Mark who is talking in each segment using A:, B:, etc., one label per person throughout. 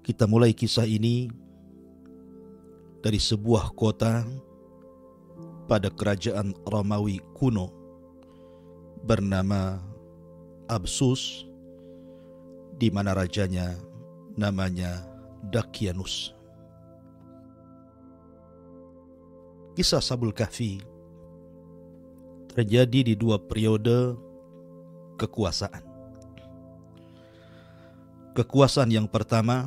A: Kita mulai kisah ini dari sebuah kota pada kerajaan Romawi kuno bernama Absus, di mana rajanya namanya Dakianus. Kisah Ashabul Kahfi terjadi di dua periode kekuasaan. Kekuasaan yang pertama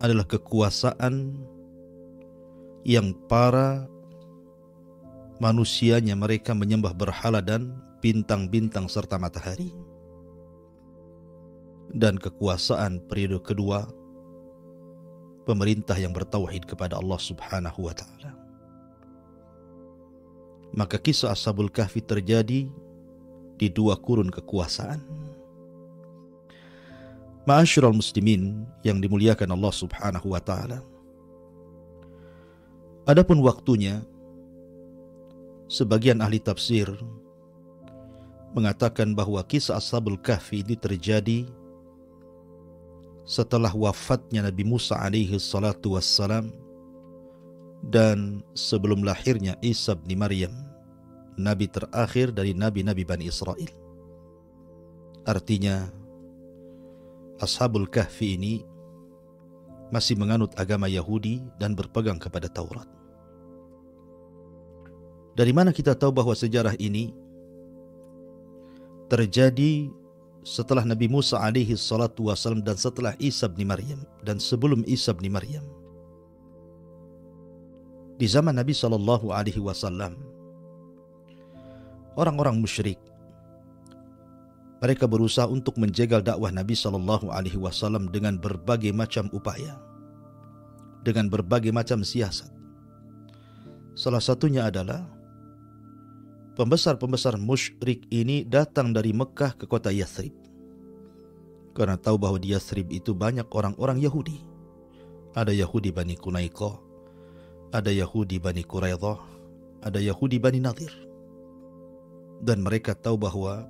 A: adalah kekuasaan yang para manusianya mereka menyembah berhala dan bintang-bintang serta matahari. Dan kekuasaan periode kedua, pemerintah yang bertauhid kepada Allah Subhanahu wa ta'ala. Maka kisah Ashabul Kahfi terjadi di dua kurun kekuasaan. Ma'asyiral muslimin yang dimuliakan Allah Subhanahu wa ta'ala. Adapun waktunya, sebagian ahli tafsir mengatakan bahwa kisah Ashabul Kahfi ini terjadi setelah wafatnya Nabi Musa alaihi salatu wassalam dan sebelum lahirnya Isa bin Maryam, nabi terakhir dari nabi-nabi Bani Israel. Artinya Ashabul Kahfi ini masih menganut agama Yahudi dan berpegang kepada Taurat. Dari mana kita tahu bahwa sejarah ini terjadi setelah Nabi Musa alaihi salatu wassalam dan setelah Isa bin Maryam dan sebelum Isa bin Maryam? Di zaman Nabi sallallahu alaihi wasallam, orang-orang musyrik mereka berusaha untuk menjegal dakwah Nabi sallallahu alaihi wasallam dengan berbagai macam upaya, dengan berbagai macam siasat. Salah satunya adalah pembesar-pembesar musyrik ini datang dari Mekah ke kota Yathrib, karena tahu bahwa di Yathrib itu banyak orang-orang Yahudi. Ada Yahudi Bani Qunaiqah, ada Yahudi Bani Quraidah, ada Yahudi Bani Nadir. Dan mereka tahu bahwa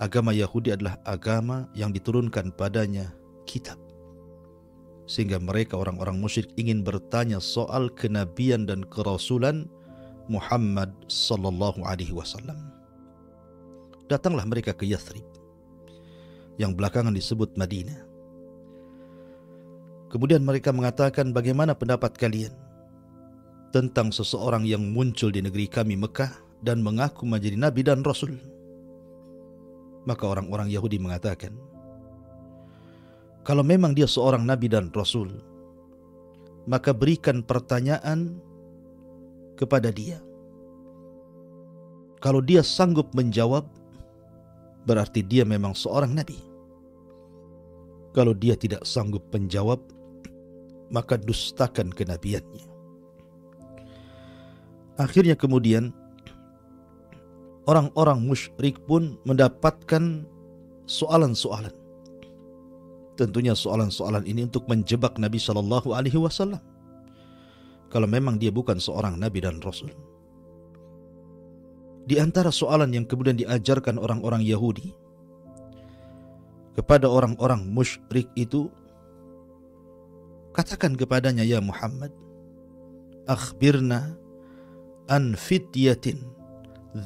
A: agama Yahudi adalah agama yang diturunkan padanya kitab. Sehingga mereka orang-orang musyrik ingin bertanya soal kenabian dan kerasulan Muhammad sallallahu alaihi wasallam. Datanglah mereka ke Yathrib, yang belakangan disebut Madinah. Kemudian mereka mengatakan, bagaimana pendapat kalian tentang seseorang yang muncul di negeri kami Mekah dan mengaku menjadi nabi dan rasul? Maka orang-orang Yahudi mengatakan, kalau memang dia seorang nabi dan rasul, maka berikan pertanyaan kepada dia. Kalau dia sanggup menjawab, berarti dia memang seorang nabi. Kalau dia tidak sanggup menjawab, maka dustakan kenabiannya. Akhirnya kemudian orang-orang musyrik pun mendapatkan soalan-soalan. Tentunya soalan-soalan ini untuk menjebak Nabi sallallahu alaihi wasallam. Kalau memang dia bukan seorang nabi dan rasul. Di antara soalan yang kemudian diajarkan orang-orang Yahudi kepada orang-orang musyrik itu, katakan kepadanya, ya Muhammad, akhbirna an fityatin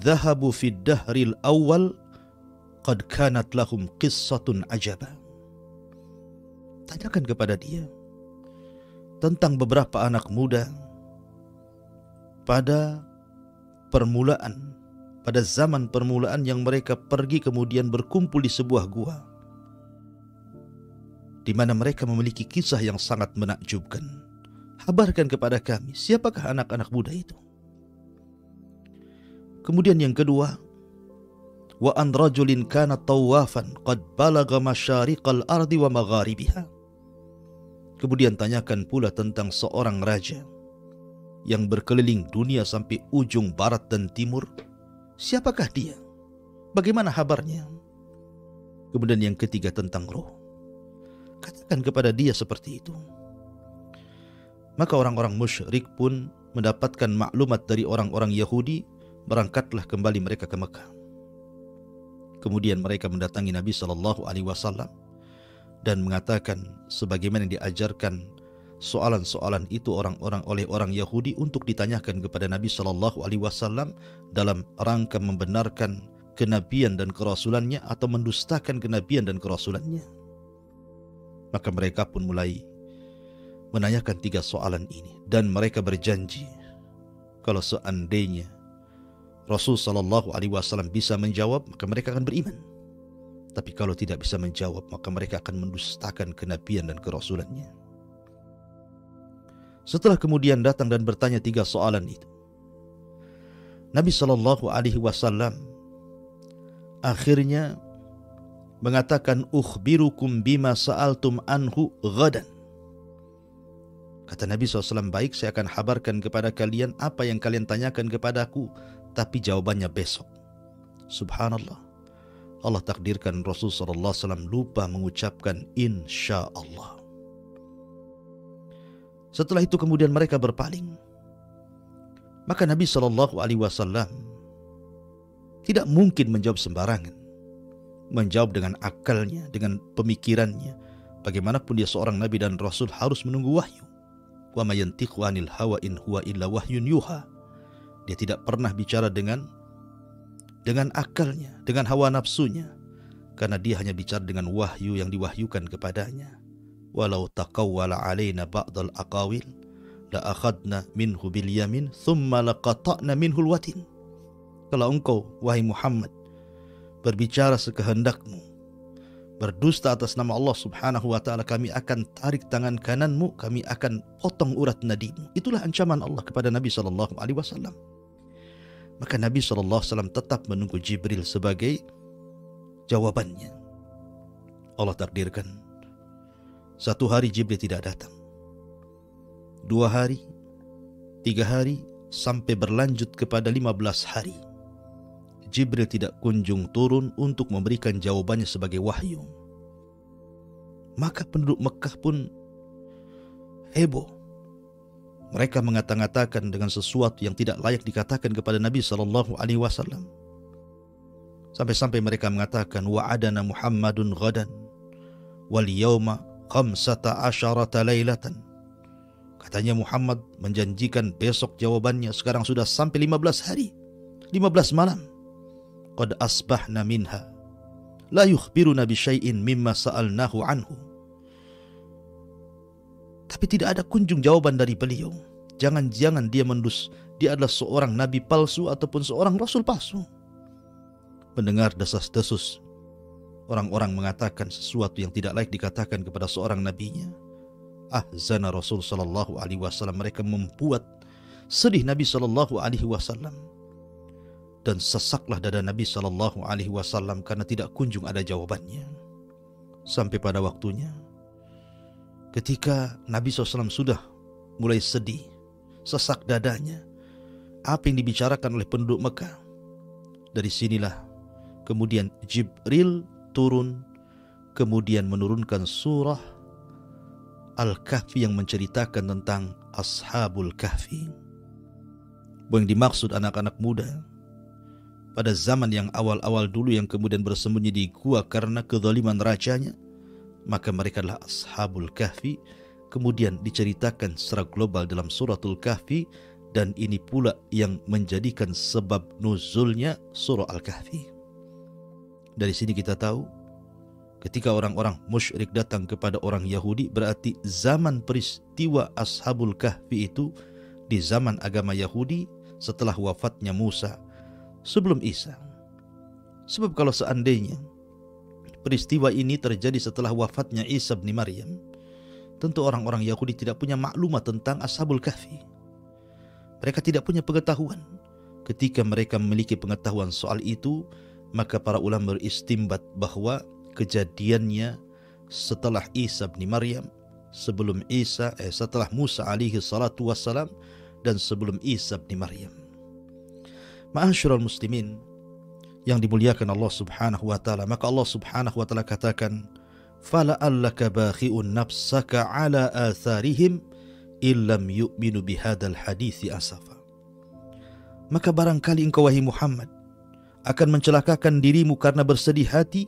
A: dhahabu fid dahril awal qad kanat lahum qissatun ajaba. Tanyakan kepada dia tentang beberapa anak muda pada permulaan, pada zaman permulaan yang mereka pergi kemudian berkumpul di sebuah gua, di mana mereka memiliki kisah yang sangat menakjubkan. Habarkan kepada kami, siapakah anak-anak muda itu? Kemudian yang kedua, wa an rajulin kana tawafan qad balagha masyariqal ardi wa magharibiha. Kemudian tanyakan pula tentang seorang raja yang berkeliling dunia sampai ujung barat dan timur. Siapakah dia? Bagaimana kabarnya? Kemudian yang ketiga tentang roh. Katakan kepada dia seperti itu. Maka orang-orang musyrik pun mendapatkan maklumat dari orang-orang Yahudi. Berangkatlah kembali mereka ke Mekah. Kemudian mereka mendatangi Nabi sallallahu alaihi wasallam dan mengatakan sebagaimana yang diajarkan soalan-soalan itu oleh orang Yahudi untuk ditanyakan kepada Nabi Shallallahu Alaihi Wasallam dalam rangka membenarkan kenabian dan kerasulannya atau mendustakan kenabian dan kerasulannya. Maka mereka pun mulai menanyakan 3 soalan ini, dan mereka berjanji kalau seandainya Rasul Shallallahu Alaihi Wasallam bisa menjawab, maka mereka akan beriman. Tapi kalau tidak bisa menjawab, maka mereka akan mendustakan kenabian dan kerasulannya. Setelah kemudian datang dan bertanya 3 soalan itu, Nabi Shallallahu Alaihi Wasallam akhirnya mengatakan, ukhbirukum bima sa'altum anhu ghadan. Kata Nabi SAW, baik, saya akan habarkan kepada kalian apa yang kalian tanyakan kepadaku, tapi jawabannya besok. Subhanallah. Allah takdirkan Rasul SAW lupa mengucapkan insya Allah. Setelah itu kemudian mereka berpaling. Maka Nabi SAW tidak mungkin menjawab sembarangan. Menjawab dengan akalnya, dengan pemikirannya. Bagaimanapun dia seorang Nabi dan Rasul harus menunggu wahyu. Wa ma yantiqu 'anil hawa in huwa illa wahyun yuha. Dia tidak pernah bicara dengan akalnya, dengan hawa nafsunya, karena dia hanya bicara dengan wahyu yang diwahyukan kepadanya. Walau taqawwala 'alaina ba'dal aqawil la akhadna minhu bil yamin thumma laqata'na minhu al watin. Kalau engkau wahai Muhammad berbicara sekehendakmu, berdusta atas nama Allah Subhanahu wa taala, kami akan tarik tangan kananmu, kami akan potong urat nadimu. Itulah ancaman Allah kepada Nabi sallallahu alaihi wasallam. Maka Nabi SAW tetap menunggu Jibril sebagai jawabannya. Allah takdirkan 1 hari Jibril tidak datang, 2 hari, 3 hari, sampai berlanjut kepada 15 hari. Jibril tidak kunjung turun untuk memberikan jawabannya sebagai wahyu. Maka penduduk Mekah pun heboh. Mereka mengata-ngatakan dengan sesuatu yang tidak layak dikatakan kepada Nabi Sallallahu Alaihi Wasallam. Sampai-sampai mereka mengatakan, wa'adana Muhammadun ghadan wal yawma 15 lailatan. Katanya Muhammad menjanjikan besok jawabannya, sekarang sudah sampai 15 hari, 15 malam. Qad asbahna minha la yukhbiruna bi syai'in mimma sa'alnahu anhu. Tapi tidak ada kunjung jawaban dari beliau. Jangan-jangan dia adalah seorang nabi palsu ataupun seorang rasul palsu. Mendengar desas-desus orang-orang mengatakan sesuatu yang tidak layak dikatakan kepada seorang nabinya, ahzana Rasul sallallahu alaihi wasallam. Mereka membuat sedih Nabi sallallahu alaihi wasallam, dan sesaklah dada Nabi sallallahu alaihi wasallam karena tidak kunjung ada jawabannya. Sampai pada waktunya ketika Nabi SAW sudah mulai sedih, sesak dadanya, apa yang dibicarakan oleh penduduk Mekah. Dari sinilah kemudian Jibril turun, kemudian menurunkan surah Al-Kahfi yang menceritakan tentang Ashabul Kahfi. Yang dimaksud anak-anak muda pada zaman yang awal-awal dulu yang kemudian bersembunyi di gua karena kezaliman rajanya. Maka mereka adalah Ashabul Kahfi. Kemudian diceritakan secara global dalam suratul Kahfi, dan ini pula yang menjadikan sebab nuzulnya surah Al-Kahfi. Dari sini kita tahu ketika orang-orang musyrik datang kepada orang Yahudi, berarti zaman peristiwa Ashabul Kahfi itu di zaman agama Yahudi setelah wafatnya Musa, sebelum Isa. Sebab kalau seandainya peristiwa ini terjadi setelah wafatnya Isa bin Maryam, tentu orang-orang Yahudi tidak punya maklumat tentang Ashabul Kahfi. Mereka tidak punya pengetahuan. Ketika mereka memiliki pengetahuan soal itu, maka para ulama beristimbat bahwa kejadiannya setelah Isa bin Maryam, setelah Musa alaihi salatu wassalam, dan sebelum Isa bin Maryam. Ma'asyiral muslimin yang dimuliakan Allah Subhanahu wa taala, maka Allah Subhanahu wa taala katakan, fala'allaka bakhi'un nafsaka ala atharihim illam yu'minu bihadzal hadithi asafa. Maka barangkali engkau wahai Muhammad akan mencelakakan dirimu karena bersedih hati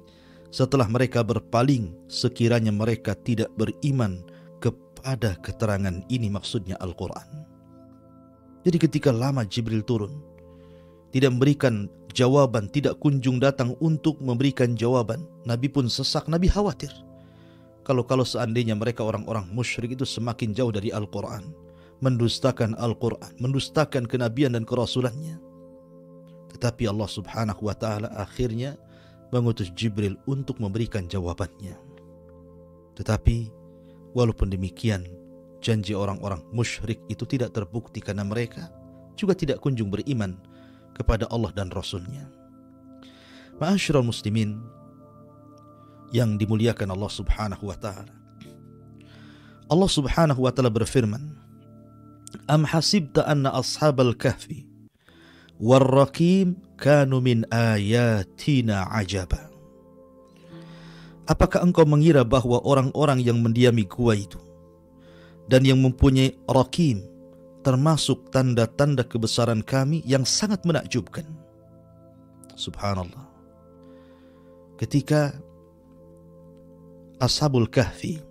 A: setelah mereka berpaling sekiranya mereka tidak beriman kepada keterangan ini, maksudnya Al-Quran. Jadi ketika lama Jibril turun, tidak memberikan jawaban, tidak kunjung datang untuk memberikan jawaban, Nabi pun sesak. Nabi khawatir kalau seandainya mereka orang-orang musyrik itu semakin jauh dari Al-Quran, mendustakan Al-Quran, mendustakan kenabian dan kerasulannya. Tetapi Allah subhanahu wa ta'ala akhirnya mengutus Jibril untuk memberikan jawabannya. Tetapi walaupun demikian, janji orang-orang musyrik itu tidak terbukti karena mereka juga tidak kunjung beriman kepada Allah dan Rasulnya. Ma'asyiral muslimin yang dimuliakan Allah subhanahu wa ta'ala, Allah subhanahu wa ta'ala berfirman, Am hasibta anna ashabal kahfi warraqim kanu min ayatina ajaba. Apakah engkau mengira bahwa orang-orang yang mendiami gua itu dan yang mempunyai raqim termasuk tanda-tanda kebesaran kami yang sangat menakjubkan? Subhanallah. Ketika Ashabul Kahfi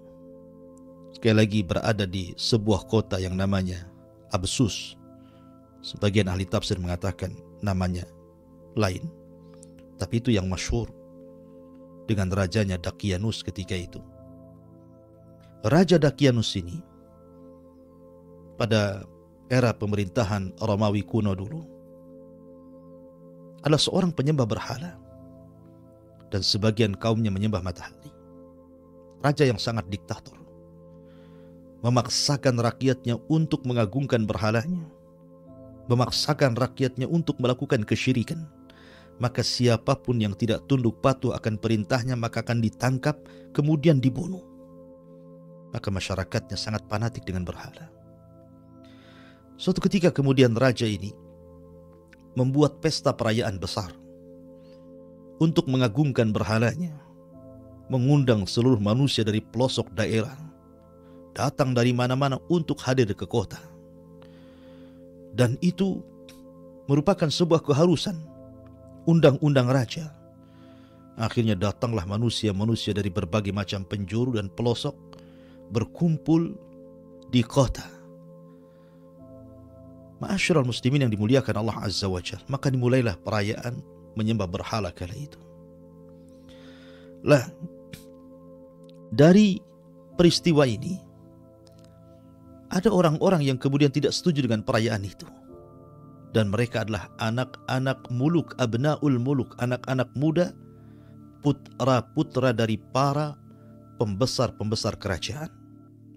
A: sekali lagi berada di sebuah kota yang namanya Absus. Sebagian ahli tafsir mengatakan namanya lain, tapi itu yang masyhur dengan rajanya Dakianus ketika itu. Raja Dakianus ini pada era pemerintahan Romawi kuno dulu adalah seorang penyembah berhala, dan sebagian kaumnya menyembah matahari. Raja yang sangat diktator, memaksakan rakyatnya untuk mengagungkan berhalanya, memaksakan rakyatnya untuk melakukan kesyirikan. Maka siapapun yang tidak tunduk patuh akan perintahnya maka akan ditangkap kemudian dibunuh. Maka masyarakatnya sangat fanatik dengan berhala. Suatu ketika kemudian raja ini membuat pesta perayaan besar untuk mengagungkan berhalanya, mengundang seluruh manusia dari pelosok daerah, datang dari mana-mana untuk hadir ke kota. Dan itu merupakan sebuah keharusan, undang-undang raja. Akhirnya datanglah manusia-manusia dari berbagai macam penjuru dan pelosok berkumpul di kota. Ma'asyiral muslimin yang dimuliakan Allah Azza wa Jalla, maka dimulailah perayaan menyembah berhala kala itu. Lah, dari peristiwa ini ada orang-orang yang kemudian tidak setuju dengan perayaan itu, dan mereka adalah anak-anak muluk, abnaul muluk, anak-anak muda, putra-putra dari para pembesar-pembesar kerajaan.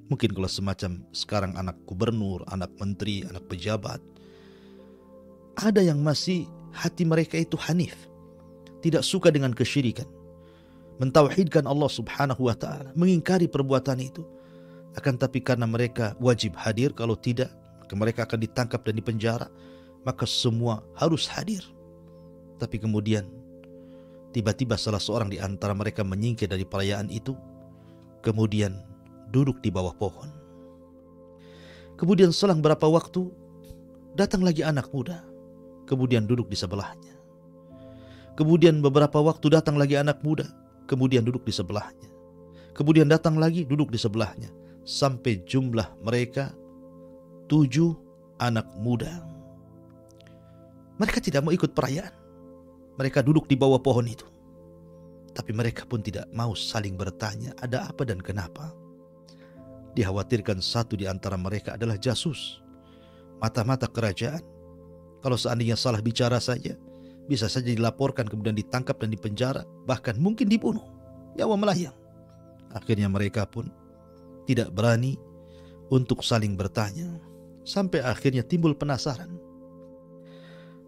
A: Mungkin kalau semacam sekarang anak gubernur, anak menteri, anak pejabat. Ada yang masih hati mereka itu hanif, tidak suka dengan kesyirikan, mentauhidkan Allah subhanahu wa ta'ala, mengingkari perbuatan itu. Akan tapi karena mereka wajib hadir, kalau tidak mereka akan ditangkap dan dipenjara, maka semua harus hadir. Tapi kemudian tiba-tiba salah seorang di antara mereka menyingkir dari perayaan itu, kemudian duduk di bawah pohon. Kemudian selang berapa waktu datang lagi anak muda, kemudian duduk di sebelahnya. Kemudian beberapa waktu datang lagi anak muda, kemudian duduk di sebelahnya. Kemudian datang lagi duduk di sebelahnya, sampai jumlah mereka 7 anak muda. Mereka tidak mau ikut perayaan. Mereka duduk di bawah pohon itu. Tapi mereka pun tidak mau saling bertanya ada apa dan kenapa. Dikhawatirkan satu di antara mereka adalah jasus, mata-mata kerajaan. Kalau seandainya salah bicara saja, bisa saja dilaporkan kemudian ditangkap dan dipenjara, bahkan mungkin dibunuh, nyawa melayang. Akhirnya mereka pun tidak berani untuk saling bertanya, sampai akhirnya timbul penasaran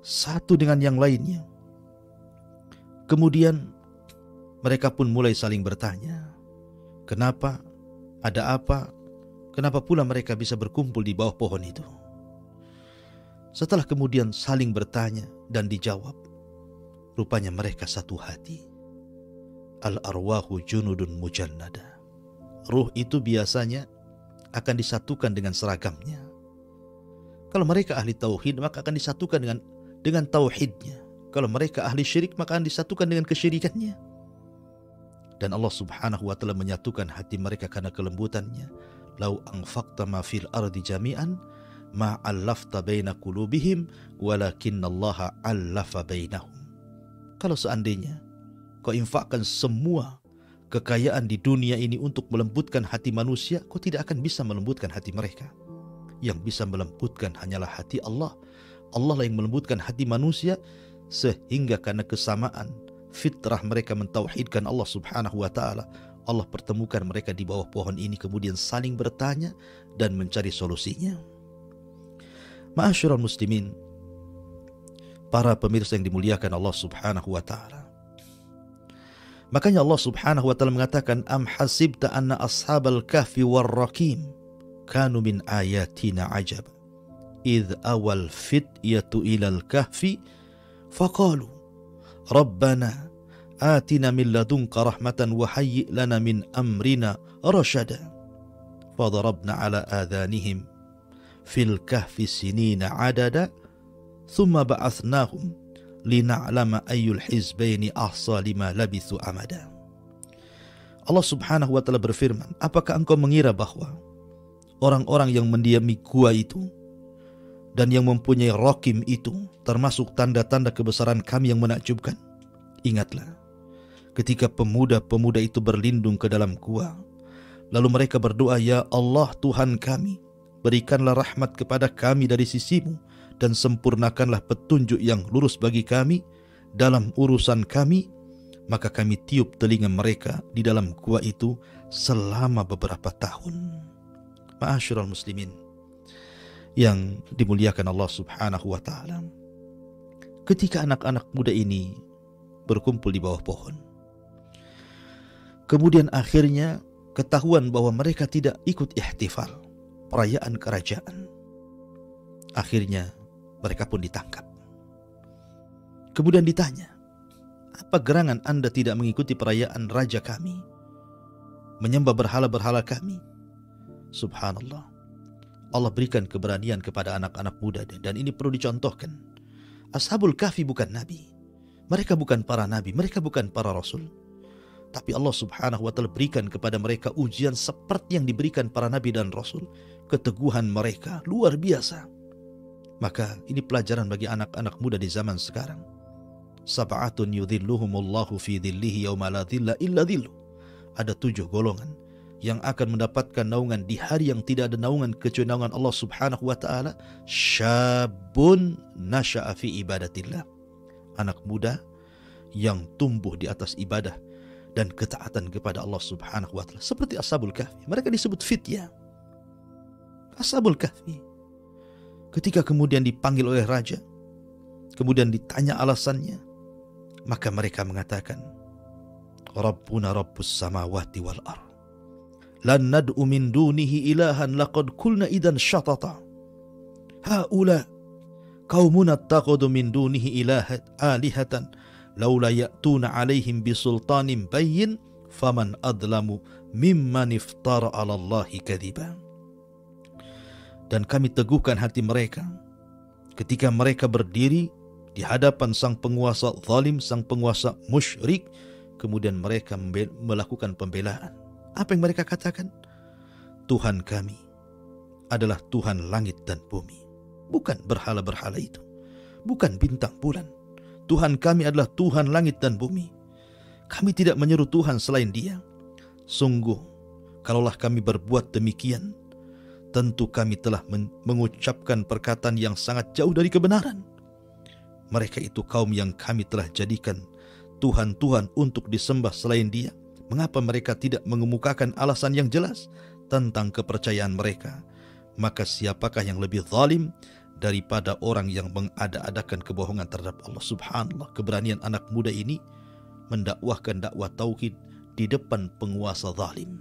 A: satu dengan yang lainnya. Kemudian mereka pun mulai saling bertanya, kenapa, ada apa, kenapa pula mereka bisa berkumpul di bawah pohon itu. Setelah kemudian saling bertanya dan dijawab, rupanya mereka satu hati. Al-arwahu junudun mujannada. Ruh itu biasanya akan disatukan dengan seragamnya. Kalau mereka ahli tauhid, maka akan disatukan dengan tauhidnya. Kalau mereka ahli syirik, maka akan disatukan dengan kesyirikannya. Dan Allah subhanahu wa ta'ala menyatukan hati mereka karena kelembutannya. Lau anfaqta ma fil ardi jami'an ma allafta baina qulubihim walakinallaha allafa bainahum. Kalau seandainya kau infakkan semua kekayaan di dunia ini untuk melembutkan hati manusia, kau tidak akan bisa melembutkan hati mereka. Yang bisa melembutkan hanyalah hati Allah. Allah lah yang melembutkan hati manusia, sehingga karena kesamaan fitrah mereka mentauhidkan Allah subhanahu wa ta'ala, Allah pertemukan mereka di bawah pohon ini, kemudian saling bertanya dan mencari solusinya. Ma'asyiral muslimin, para pemirsa yang dimuliakan Allah subhanahu wa ta'ala, makanya Allah subhanahu wa ta'ala mengatakan, am hasibta anna ashabal kahfi warraqim kanu min ayatina ajab idh awal fityatu ilal kahfi faqalu rabbana atina min ladunka rahmatan wa hayyi lana min amrina rasyada fadarabna ala adhanihim fil kahfi sinina adada thumma ba'athnahum lina'lama ayyul hizbaini ahsa lima labithu amada. Allah subhanahu wa ta'ala berfirman, apakah engkau mengira bahwa orang-orang yang mendiami gua itu dan yang mempunyai rakim itu termasuk tanda-tanda kebesaran kami yang menakjubkan? Ingatlah ketika pemuda-pemuda itu berlindung ke dalam gua, lalu mereka berdoa, ya Allah Tuhan kami, berikanlah rahmat kepada kami dari sisimu dan sempurnakanlah petunjuk yang lurus bagi kami dalam urusan kami. Maka kami tiup telinga mereka di dalam gua itu selama beberapa tahun. Ma'asyiral muslimin yang dimuliakan Allah subhanahu wa ta'ala, ketika anak-anak muda ini berkumpul di bawah pohon, kemudian akhirnya ketahuan bahwa mereka tidak ikut ihtifal perayaan kerajaan. Akhirnya mereka pun ditangkap. Kemudian ditanya, apa gerangan Anda tidak mengikuti perayaan raja kami, menyembah berhala-berhala kami? Subhanallah, Allah berikan keberanian kepada anak-anak muda, dan ini perlu dicontohkan. Ashabul kahfi bukan nabi, mereka bukan para nabi, mereka bukan para rasul, tapi Allah subhanahu wa ta'ala berikan kepada mereka ujian seperti yang diberikan para nabi dan rasul. Keteguhan mereka luar biasa. Maka ini pelajaran bagi anak-anak muda di zaman sekarang. Sab'atun yudhilluhumullahu fi dhillihi yawma la dhilla illa dhillu. Ada 7 golongan yang akan mendapatkan naungan di hari yang tidak ada naungan kecuali naungan Allah subhanahu wa ta'ala. Syabun nasha'a fi ibadatillah. Anak muda yang tumbuh di atas ibadah dan ketaatan kepada Allah subhanahu wa ta'ala. Seperti Ashabul Kahfi, mereka disebut fityah. Ashabul Kahfi, ketika kemudian dipanggil oleh raja, kemudian ditanya alasannya, maka mereka mengatakan, Rabbuna Rabbus samawati wal ardh, lan nad'u min dunihi ilahan laqad kulna idan syatata. Haula qaumuna taqadu min dunihi alihatan laula ya'tuna alaihim bisultanin bayyin faman adlamu mimman iftara 'ala Allahi kadziba. Dan kami teguhkan hati mereka ketika mereka berdiri di hadapan sang penguasa zalim, sang penguasa musyrik, kemudian mereka melakukan pembelaan. Apa yang mereka katakan? Tuhan kami adalah Tuhan langit dan bumi, bukan berhala-berhala itu, bukan bintang bulan. Tuhan kami adalah Tuhan langit dan bumi. Kami tidak menyeru Tuhan selain Dia. Sungguh, kalaulah kami berbuat demikian, tentu kami telah mengucapkan perkataan yang sangat jauh dari kebenaran. Mereka itu kaum yang kami telah jadikan Tuhan-Tuhan untuk disembah selain Dia. Mengapa mereka tidak mengemukakan alasan yang jelas tentang kepercayaan mereka? Maka siapakah yang lebih zalim daripada orang yang mengada-adakan kebohongan terhadap Allah? Subhanallah, keberanian anak muda ini mendakwahkan dakwah tauhid di depan penguasa zalim,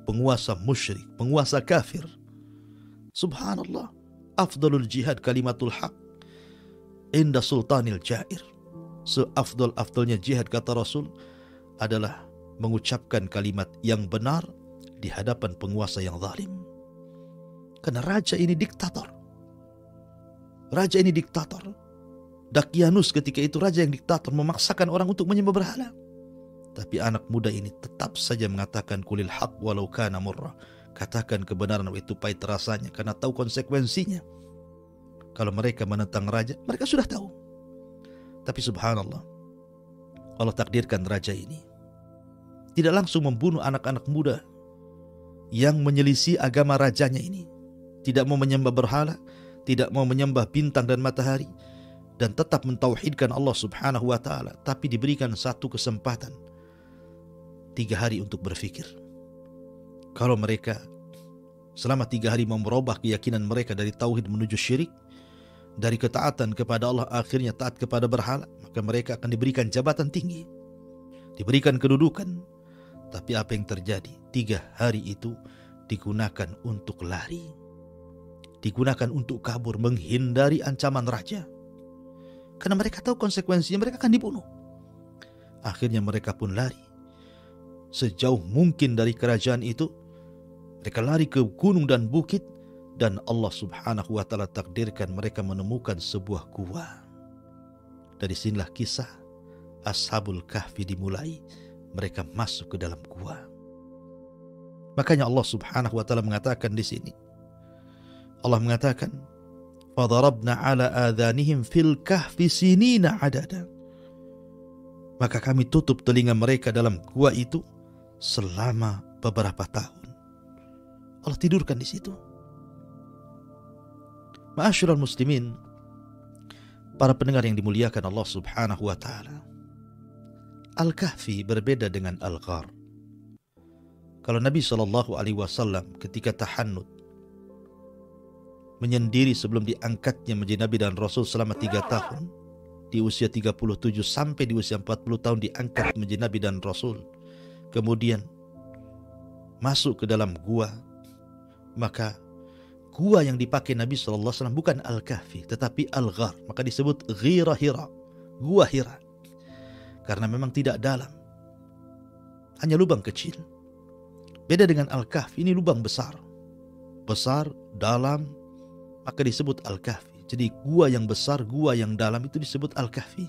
A: penguasa musyrik, penguasa kafir. Subhanallah, afdalul jihad kalimatul haq inda sultanil jair. Seafdal-afdalnya jihad, kata Rasul, adalah mengucapkan kalimat yang benar di hadapan penguasa yang zalim. Karena raja ini diktator. Raja ini diktator. Dakianus ketika itu raja yang diktator, memaksakan orang untuk menyembah berhala. Tapi anak muda ini tetap saja mengatakan kulil haq walau kana murra. Katakan kebenaran itu pahit rasanya, karena tahu konsekuensinya. Kalau mereka menentang raja, mereka sudah tahu. Tapi subhanallah, Allah takdirkan raja ini tidak langsung membunuh anak-anak muda yang menyelisih agama rajanya ini. Tidak mau menyembah berhala, tidak mau menyembah bintang dan matahari, dan tetap mentauhidkan Allah subhanahu wa ta'ala. Tapi diberikan satu kesempatan, 3 hari untuk berfikir. Kalau mereka selama 3 hari mau merubah keyakinan mereka dari tauhid menuju syirik, dari ketaatan kepada Allah akhirnya taat kepada berhala, maka mereka akan diberikan jabatan tinggi, diberikan kedudukan. Tapi apa yang terjadi? 3 hari itu digunakan untuk lari, digunakan untuk kabur, menghindari ancaman raja. Karena mereka tahu konsekuensinya, mereka akan dibunuh. Akhirnya mereka pun lari sejauh mungkin dari kerajaan itu. Mereka lari ke gunung dan bukit, dan Allah subhanahu wa ta'ala takdirkan mereka menemukan sebuah gua. Dari sinilah kisah Ashabul Kahfi dimulai. Mereka masuk ke dalam gua. Makanya Allah subhanahu wa ta'ala mengatakan di sini, Allah mengatakan, فَضَرَبْنَا عَلَى آذَانِهِمْ فِي الْكَهْفِ سِنِينَ عَدَدًا. Maka kami tutup telinga mereka dalam gua itu selama beberapa tahun. Allah tidurkan di situ. Ma'asyiral muslimin, para pendengar yang dimuliakan Allah subhanahu wa ta'ala, Al-Kahfi berbeda dengan Al-Ghar. Kalau Nabi SAW ketika tahannud, menyendiri sebelum diangkatnya menjadi Nabi dan Rasul selama 3 tahun, di usia 37 sampai di usia 40 tahun diangkat menjadi Nabi dan Rasul, kemudian masuk ke dalam gua, maka gua yang dipakai Nabi SAW bukan Al-Kahfi tetapi Al-Ghar, maka disebut Ghira Hira, gua Hira, karena memang tidak dalam, hanya lubang kecil. Beda dengan Al-Kahfi, ini lubang besar, dalam, maka disebut Al-Kahfi. Jadi gua yang besar, gua yang dalam itu disebut Al-Kahfi.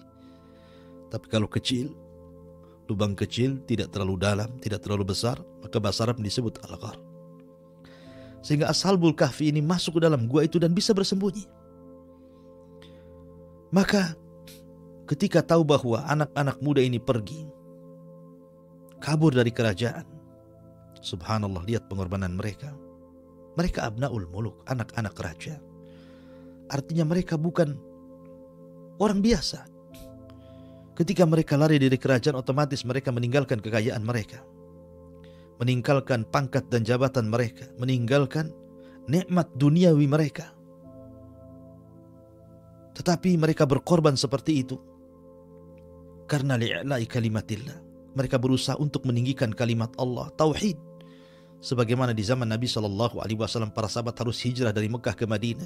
A: Tapi kalau kecil, lubang kecil, tidak terlalu dalam, tidak terlalu besar, maka bahasa Arab disebut Al-Ghar. Sehingga Ashabul Kahfi ini masuk ke dalam gua itu dan bisa bersembunyi. Maka ketika tahu bahwa anak-anak muda ini pergi, kabur dari kerajaan, subhanallah, lihat pengorbanan mereka. Mereka abnaul muluk, anak-anak raja. Artinya mereka bukan orang biasa. Ketika mereka lari dari kerajaan, otomatis mereka meninggalkan kekayaan mereka, meninggalkan pangkat dan jabatan mereka, meninggalkan nikmat duniawi mereka. Tetapi mereka berkorban seperti itu karena li'la'i kalimatillah. Mereka berusaha untuk meninggikan kalimat Allah, tauhid. Sebagaimana di zaman Nabi SAW, para sahabat harus hijrah dari Mekah ke Madinah,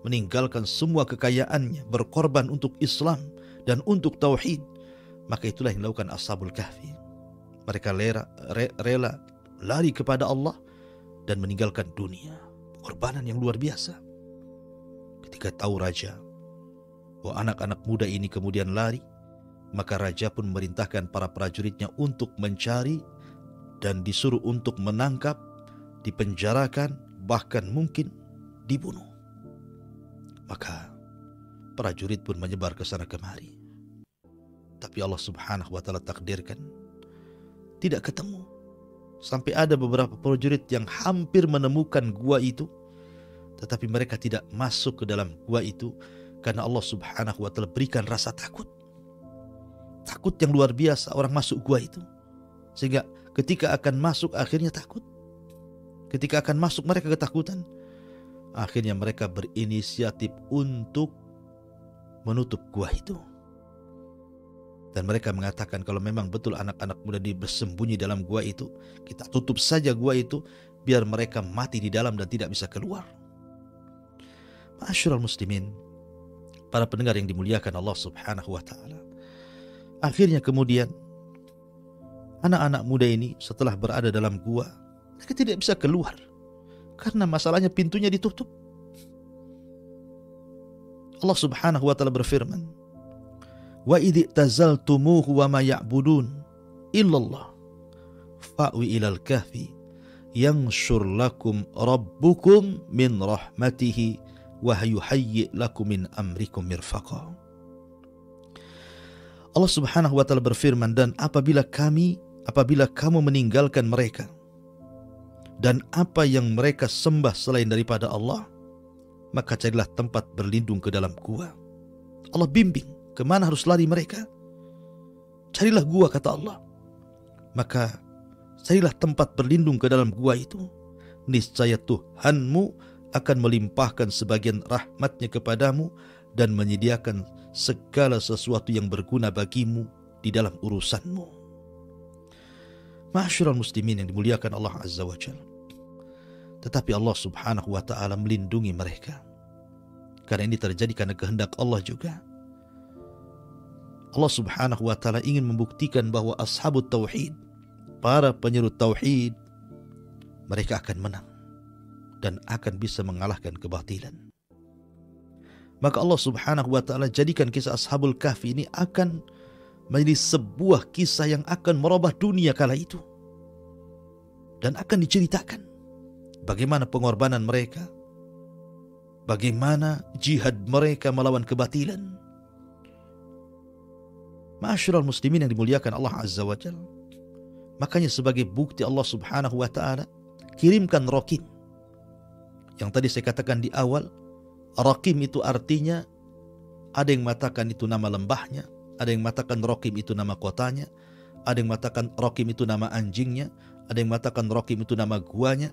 A: meninggalkan semua kekayaannya, berkorban untuk Islam dan untuk tauhid. Maka itulah yang dilakukan Ashabul Kahfi. Mereka rela lari kepada Allah dan meninggalkan dunia. Pengorbanan yang luar biasa. Ketika tahu raja bahwa anak-anak muda ini kemudian lari, maka raja pun memerintahkan para prajuritnya untuk mencari dan disuruh untuk menangkap, dipenjarakan, bahkan mungkin dibunuh. Maka prajurit pun menyebar ke sana kemari. Tapi Allah subhanahu wa ta'ala takdirkan tidak ketemu. Sampai ada beberapa prajurit yang hampir menemukan gua itu, tetapi mereka tidak masuk ke dalam gua itu karena Allah subhanahu wa ta'ala berikan rasa takut. Takut yang luar biasa orang masuk gua itu. Sehingga ketika akan masuk akhirnya takut. Ketika akan masuk mereka ketakutan. Akhirnya mereka berinisiatif untuk menutup gua itu. Dan mereka mengatakan kalau memang betul anak-anak muda bersembunyi dalam gua itu, kita tutup saja gua itu biar mereka mati di dalam dan tidak bisa keluar. Ma'asyiral muslimin, para pendengar yang dimuliakan Allah subhanahu wa ta'ala. Akhirnya kemudian anak-anak muda ini setelah berada dalam gua, mereka tidak bisa keluar karena masalahnya pintunya ditutup. Allah subhanahu wa ta'ala berfirman, wa idh tazaltumuhu wa ma ya'budun illallah fa'wi ilal kahfi yanshur lakum rabbukum min rahmatihi wa yuhayyi lakum min amrikum mirfaqa. Allah Subhanahu wa taala berfirman, dan apabila kamu meninggalkan mereka dan apa yang mereka sembah selain daripada Allah, maka carilah tempat berlindung ke dalam gua. Allah bimbing kemana harus lari mereka. Carilah gua, kata Allah. Maka carilah tempat berlindung ke dalam gua itu. Niscaya Tuhanmu akan melimpahkan sebagian rahmatnya kepadamu dan menyediakan segala sesuatu yang berguna bagimu di dalam urusanmu. Ma'asyiral muslimin yang dimuliakan Allah Azza wa Jalla. Tetapi Allah Subhanahu wa ta'ala melindungi mereka. Karena ini terjadi karena kehendak Allah juga. Allah Subhanahu wa ta'ala ingin membuktikan bahwa ashabut tauhid, para penyeru tauhid, mereka akan menang dan akan bisa mengalahkan kebatilan. Maka Allah Subhanahu wa ta'ala jadikan kisah Ashabul Kahfi ini akan menjadi sebuah kisah yang akan merubah dunia kala itu. Dan akan diceritakan bagaimana pengorbanan mereka, bagaimana jihad mereka melawan kebatilan. Ma'asyiral muslimin yang dimuliakan Allah Azza wa Jalla. Makanya sebagai bukti Allah Subhanahu wa ta'ala kirimkan Raqim. Yang tadi saya katakan di awal, Raqim itu artinya, ada yang mengatakan itu nama lembahnya, ada yang mengatakan Raqim itu nama kotanya, ada yang mengatakan Raqim itu nama anjingnya, ada yang mengatakan Raqim itu nama guanya.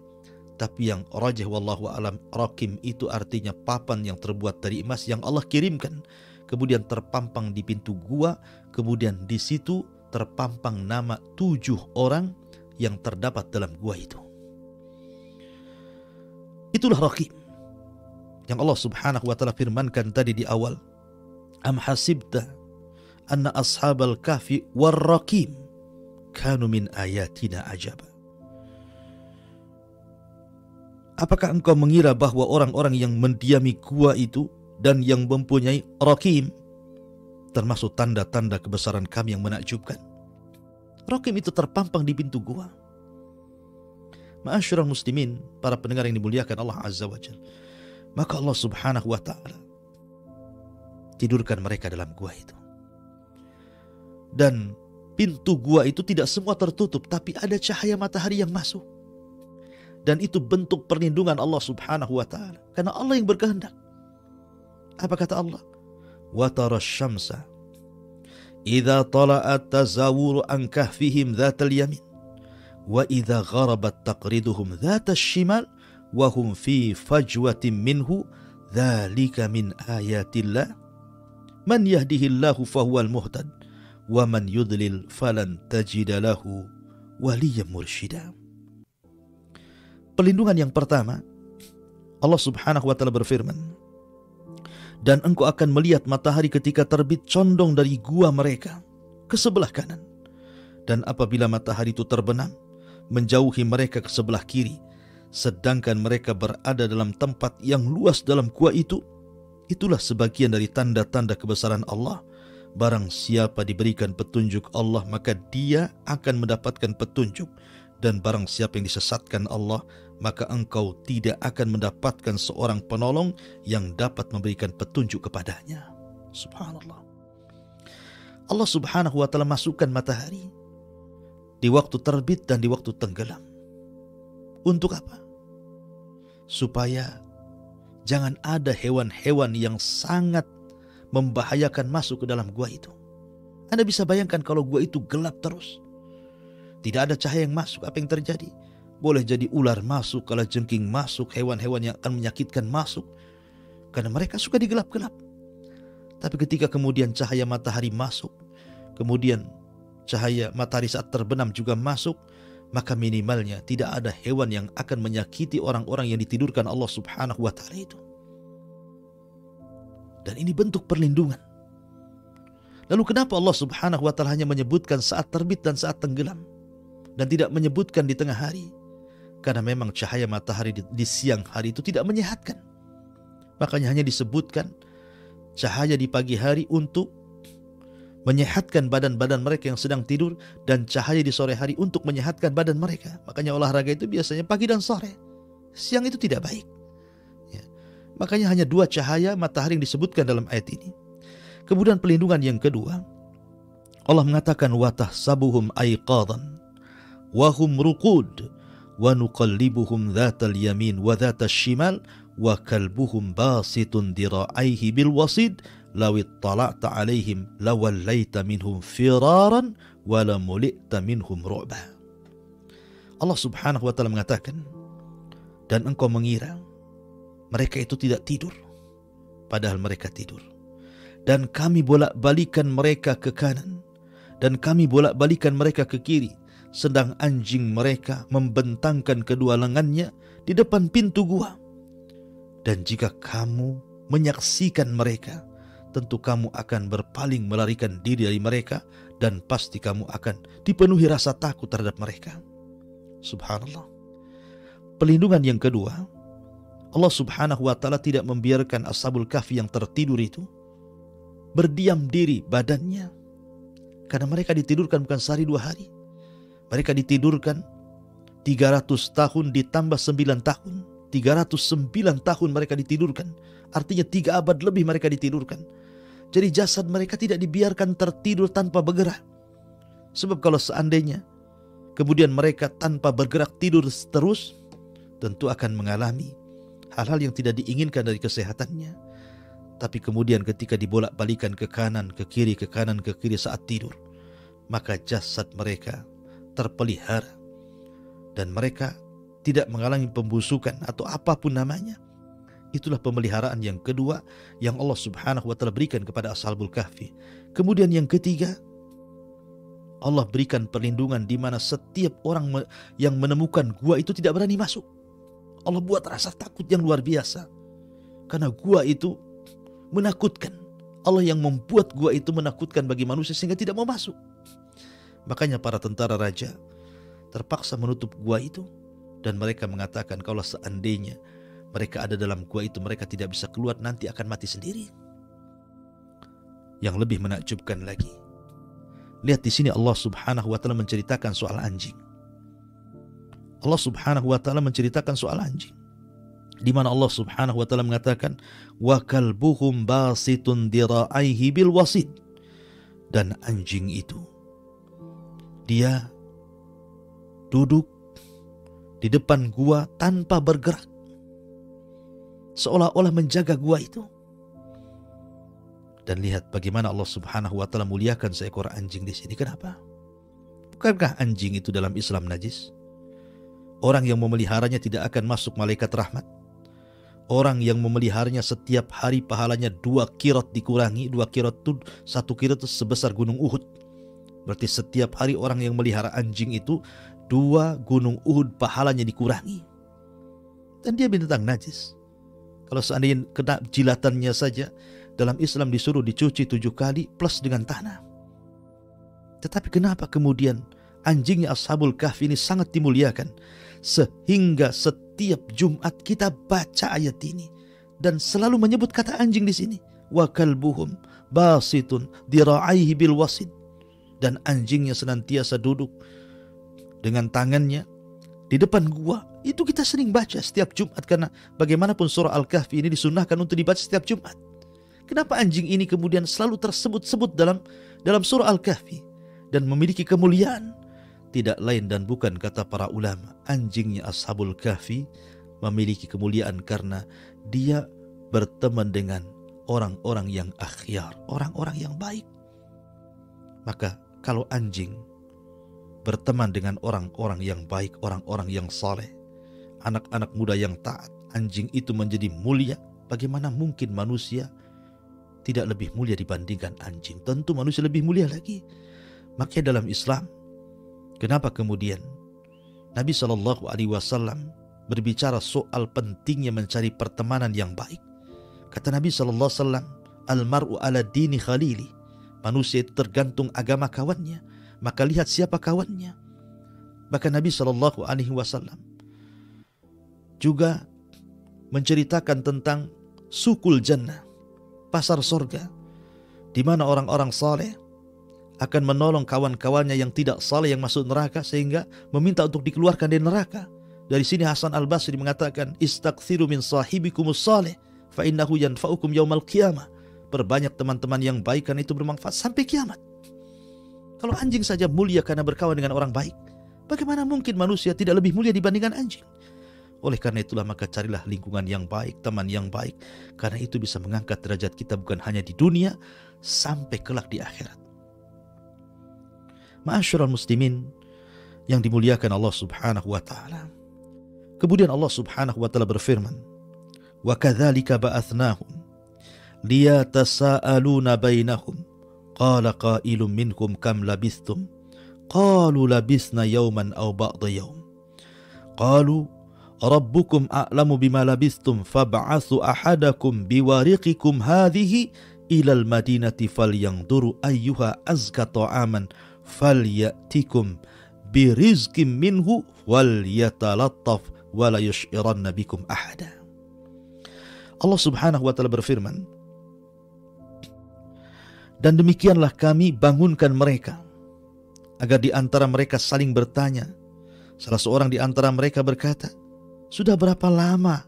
A: Tapi yang rajih wallahu alam, Raqim itu artinya papan yang terbuat dari emas yang Allah kirimkan, kemudian terpampang di pintu gua, kemudian di situ terpampang nama 7 orang yang terdapat dalam gua itu. Itulah Raqim yang Allah Subhanahu wa ta'ala firmankan tadi di awal. Am hasibta anna ashabal kahfi war Raqim kanu min ayatina ajaba. Apakah engkau mengira bahwa orang-orang yang mendiami gua itu dan yang mempunyai Raqim termasuk tanda-tanda kebesaran kami yang menakjubkan? Raqim itu terpampang di pintu gua. Ma'asyiral muslimin, para pendengar yang dimuliakan Allah Azza wa Jalla. Maka Allah Subhanahu wa ta'ala tidurkan mereka dalam gua itu. Dan pintu gua itu tidak semua tertutup, tapi ada cahaya matahari yang masuk. Dan itu bentuk perlindungan Allah Subhanahu wa ta'ala. Karena Allah yang berkehendak. Apa kata Allah? Wa tara syamsa idza tala'at tazawuru an kahfihim dzatal yamin wa idza gharabat taqriduhum dzatal shimal wa hum fi fajwatin minhu dzalika min ayatillah man yahdihillahu fahuwal muhtad wa man yudlil falan tajida lahu waliyyan mursyida. Perlindungan yang pertama, Allah Subhanahu wa ta'ala berfirman, dan engkau akan melihat matahari ketika terbit condong dari gua mereka ke sebelah kanan. Dan apabila matahari itu terbenam, menjauhi mereka ke sebelah kiri, sedangkan mereka berada dalam tempat yang luas dalam gua itu, itulah sebagian dari tanda-tanda kebesaran Allah. Barang siapa diberikan petunjuk Allah, maka dia akan mendapatkan petunjuk. Dan barang siapa yang disesatkan Allah, maka engkau tidak akan mendapatkan seorang penolong yang dapat memberikan petunjuk kepadanya. Subhanallah. Allah Subhanahu wa ta'ala masukkan matahari di waktu terbit dan di waktu tenggelam. Untuk apa? Supaya jangan ada hewan-hewan yang sangat membahayakan masuk ke dalam gua itu. Anda bisa bayangkan kalau gua itu gelap terus, tidak ada cahaya yang masuk, apa yang terjadi? Boleh jadi ular masuk, kalajengking masuk, hewan-hewan yang akan menyakitkan masuk. Karena mereka suka digelap-gelap. Tapi ketika kemudian cahaya matahari masuk, kemudian cahaya matahari saat terbenam juga masuk, maka minimalnya tidak ada hewan yang akan menyakiti orang-orang yang ditidurkan Allah Subhanahu wa ta'ala itu. Dan ini bentuk perlindungan. Lalu kenapa Allah Subhanahu wa ta'ala hanya menyebutkan saat terbit dan saat tenggelam, dan tidak menyebutkan di tengah hari? Karena memang cahaya matahari di siang hari itu tidak menyehatkan. Makanya hanya disebutkan cahaya di pagi hari untuk menyehatkan badan-badan mereka yang sedang tidur, dan cahaya di sore hari untuk menyehatkan badan mereka. Makanya olahraga itu biasanya pagi dan sore. Siang itu tidak baik. Ya. Makanya hanya 2 cahaya matahari yang disebutkan dalam ayat ini. Kemudian pelindungan yang kedua, Allah mengatakan wa tahsabuhum aiqadan wa hum ruqud wa nuqallibuhum dhatal yamin wa dhatal shimal wa kalbuhum basitun dira'aihi bil wasid law ittala'ta alaihim lawallaita minhum firaran wa lamulita minhum ru'ba. Allah Subhanahu wa taala mengatakan, dan engkau mengira mereka itu tidak tidur, padahal mereka tidur. Dan kami bolak-balikan mereka ke kanan, dan kami bolak-balikan mereka ke kiri, sedang anjing mereka membentangkan kedua lengannya di depan pintu gua. Dan jika kamu menyaksikan mereka, tentu kamu akan berpaling melarikan diri dari mereka, dan pasti kamu akan dipenuhi rasa takut terhadap mereka. Subhanallah. Pelindungan yang kedua, Allah Subhanahu wa taala tidak membiarkan Ashabul Kahfi yang tertidur itu berdiam diri badannya, karena mereka ditidurkan bukan sehari 2 hari. Mereka ditidurkan 300 tahun ditambah 9 tahun. 309 tahun mereka ditidurkan. Artinya 3 abad lebih mereka ditidurkan. Jadi jasad mereka tidak dibiarkan tertidur tanpa bergerak. Sebab kalau seandainya kemudian mereka tanpa bergerak tidur terus, tentu akan mengalami hal-hal yang tidak diinginkan dari kesehatannya. Tapi kemudian ketika dibolak-balikan ke kanan, ke kiri, ke kanan, ke kiri saat tidur, maka jasad mereka terpelihara dan mereka tidak mengalami pembusukan atau apapun namanya. Itulah pemeliharaan yang kedua yang Allah Subhanahu wa taala berikan kepada Ashabul Kahfi. Kemudian yang ketiga, Allah berikan perlindungan di mana setiap orang yang menemukan gua itu tidak berani masuk. Allah buat rasa takut yang luar biasa, karena gua itu menakutkan. Allah yang membuat gua itu menakutkan bagi manusia sehingga tidak mau masuk. Makanya para tentara raja terpaksa menutup gua itu, dan mereka mengatakan kalau seandainya mereka ada dalam gua itu, mereka tidak bisa keluar, nanti akan mati sendiri. Yang lebih menakjubkan lagi, lihat di sini Allah Subhanahu wa taala menceritakan soal anjing. Allah Subhanahu wa taala menceritakan soal anjing, di mana Allah Subhanahu wa taala mengatakan wa kalbuhum basitun dira'aihi bil wasid. Dan anjing itu dia duduk di depan gua tanpa bergerak, seolah-olah menjaga gua itu. Dan lihat bagaimana Allah Subhanahu wa taala muliakan seekor anjing di sini. Kenapa? Bukankah anjing itu dalam Islam najis? Orang yang memeliharanya tidak akan masuk malaikat rahmat. Orang yang memeliharanya setiap hari pahalanya 2 qirot dikurangi. 2 qirot itu, 1 qirot itu sebesar gunung Uhud. Berarti setiap hari orang yang melihara anjing itu 2 gunung Uhud pahalanya dikurangi. Dan dia binatang najis. Kalau seandainya kena jilatannya saja, dalam Islam disuruh dicuci 7 kali plus dengan tanah. Tetapi kenapa kemudian anjingnya Ashabul Kahfi ini sangat dimuliakan, sehingga setiap Jumat kita baca ayat ini dan selalu menyebut kata anjing di sini. Wa kalbuhum basitun dira'aihi bil wasid. Dan anjingnya senantiasa duduk dengan tangannya di depan gua. Itu kita sering baca setiap Jumat, karena bagaimanapun surah Al-Kahfi ini disunnahkan untuk dibaca setiap Jumat. Kenapa anjing ini kemudian selalu tersebut-sebut dalam surah Al-Kahfi dan memiliki kemuliaan? Tidak lain dan bukan, kata para ulama, anjingnya Ashabul Kahfi memiliki kemuliaan karena dia berteman dengan orang-orang yang akhyar, orang-orang yang baik. Maka kalau anjing berteman dengan orang-orang yang baik, orang-orang yang saleh, anak-anak muda yang taat, anjing itu menjadi mulia. Bagaimana mungkin manusia tidak lebih mulia dibandingkan anjing? Tentu manusia lebih mulia lagi. Makanya dalam Islam, kenapa kemudian Nabi SAW berbicara soal pentingnya mencari pertemanan yang baik? Kata Nabi SAW, Al-mar'u ala dini khalili. Manusia itu tergantung agama kawannya, maka lihat siapa kawannya. Maka Nabi SAW juga menceritakan tentang sukul jannah, pasar sorga, di mana orang-orang saleh akan menolong kawan-kawannya yang tidak saleh yang masuk neraka sehingga meminta untuk dikeluarkan dari neraka. Dari sini Hasan Al-Basri mengatakan, istaghfiru min sahibikumus salih fa innahu yanfa'ukum yaumal qiyamah. Perbanyak teman-teman yang baik karena itu bermanfaat sampai kiamat. Kalau anjing saja mulia karena berkawan dengan orang baik, bagaimana mungkin manusia tidak lebih mulia dibandingkan anjing? Oleh karena itulah maka carilah lingkungan yang baik, teman yang baik, karena itu bisa mengangkat derajat kita bukan hanya di dunia, sampai kelak di akhirat. Ma'asyiral muslimin yang dimuliakan Allah Subhanahu wa taala. Kemudian Allah Subhanahu wa taala berfirman, "Wa kadzalika ba'athnahum liyatasaaluna bainahum qala qailun minhum kam labistum qalu labisna yawman aw ba'da yawm qalu rabbukum a'lamu bima labistum fab'atsu ahadakum biwariqikum hadhihi ilal madinati falyanzuru ayyuha azka ta'aman falyatikum birizqin minhu walyatalattaf wala yush'iranna bikum ahada." Allah Subhanahu wa taala berfirman, dan demikianlah kami bangunkan mereka agar di antara mereka saling bertanya. Salah seorang di antara mereka berkata, "Sudah berapa lama